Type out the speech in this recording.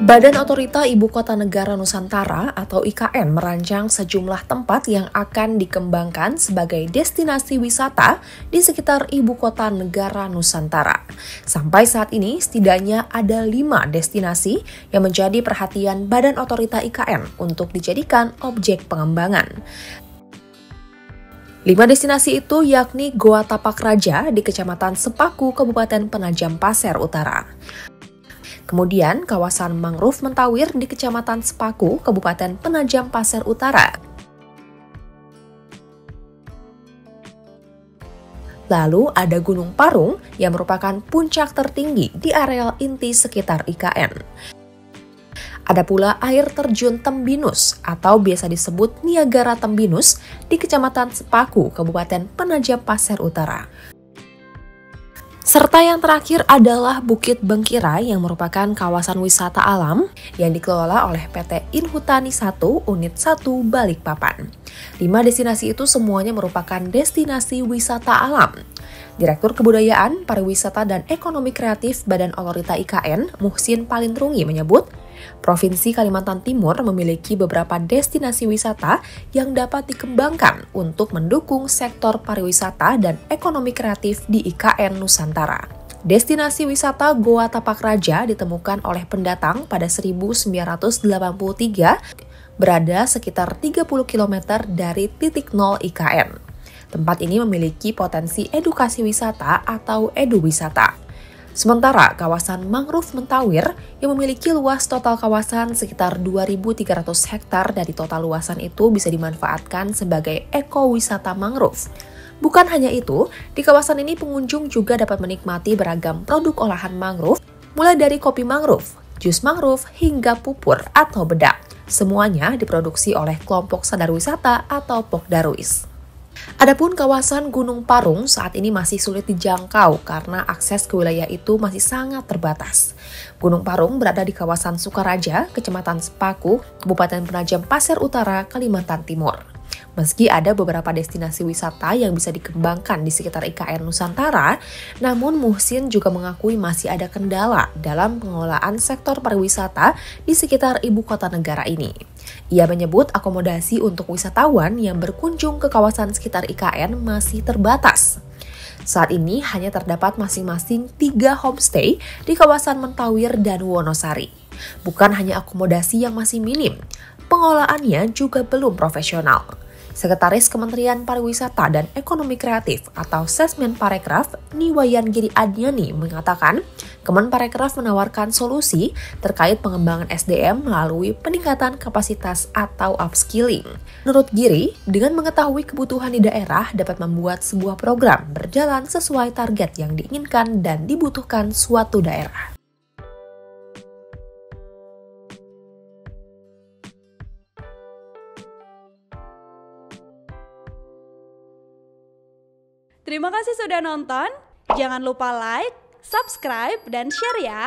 Badan Otorita Ibu Kota Negara Nusantara atau IKN merancang sejumlah tempat yang akan dikembangkan sebagai destinasi wisata di sekitar Ibu Kota Negara Nusantara. Sampai saat ini setidaknya ada 5 destinasi yang menjadi perhatian Badan Otorita IKN untuk dijadikan objek pengembangan. 5 destinasi itu yakni Goa Tapak Raja di Kecamatan Sepaku, Kabupaten Penajam Pasir Utara. Kemudian kawasan mangrove Mentawir di Kecamatan Sepaku, Kabupaten Penajam Pasir Utara. Lalu ada Gunung Parung yang merupakan puncak tertinggi di areal inti sekitar IKN. Ada pula air terjun Tembinus atau biasa disebut Niagara Tembinus di Kecamatan Sepaku, Kabupaten Penajam Pasir Utara. Serta yang terakhir adalah Bukit Bengkira yang merupakan kawasan wisata alam yang dikelola oleh PT Inhutani 1 Unit 1 Balikpapan. 5 destinasi itu semuanya merupakan destinasi wisata alam. Direktur Kebudayaan, Pariwisata dan Ekonomi Kreatif Badan Otorita IKN, Muhsin Palindrungi menyebut, Provinsi Kalimantan Timur memiliki beberapa destinasi wisata yang dapat dikembangkan untuk mendukung sektor pariwisata dan ekonomi kreatif di IKN Nusantara. Destinasi wisata Goa Tapak Raja ditemukan oleh pendatang pada 1983, berada sekitar 30 km dari titik nol IKN. Tempat ini memiliki potensi edukasi wisata atau eduwisata. Sementara kawasan mangrove Mentawir yang memiliki luas total kawasan sekitar 2.300 hektar dari total luasan itu bisa dimanfaatkan sebagai ekowisata mangrove. Bukan hanya itu, di kawasan ini pengunjung juga dapat menikmati beragam produk olahan mangrove, mulai dari kopi mangrove, jus mangrove, hingga pupur atau bedak. Semuanya diproduksi oleh kelompok sadar wisata atau Pokdarwis. Adapun kawasan Gunung Parung saat ini masih sulit dijangkau karena akses ke wilayah itu masih sangat terbatas. Gunung Parung berada di kawasan Sukaraja, Kecamatan Sepaku, Kabupaten Penajam Pasir Utara, Kalimantan Timur. Meski ada beberapa destinasi wisata yang bisa dikembangkan di sekitar IKN Nusantara, namun Muhsin juga mengakui masih ada kendala dalam pengelolaan sektor pariwisata di sekitar ibu kota negara ini. Ia menyebut akomodasi untuk wisatawan yang berkunjung ke kawasan sekitar IKN masih terbatas. Saat ini hanya terdapat masing-masing 3 homestay di kawasan Mentawir dan Wonosari. Bukan hanya akomodasi yang masih minim, pengelolaannya juga belum profesional. Sekretaris Kementerian Pariwisata dan Ekonomi Kreatif atau Sesmen Parekraf, Niwayan Giri Adnyani mengatakan, Kemenparekraf menawarkan solusi terkait pengembangan SDM melalui peningkatan kapasitas atau upskilling. Menurut Giri, dengan mengetahui kebutuhan di daerah dapat membuat sebuah program berjalan sesuai target yang diinginkan dan dibutuhkan suatu daerah. Terima kasih sudah nonton. Jangan lupa like, subscribe, dan share ya.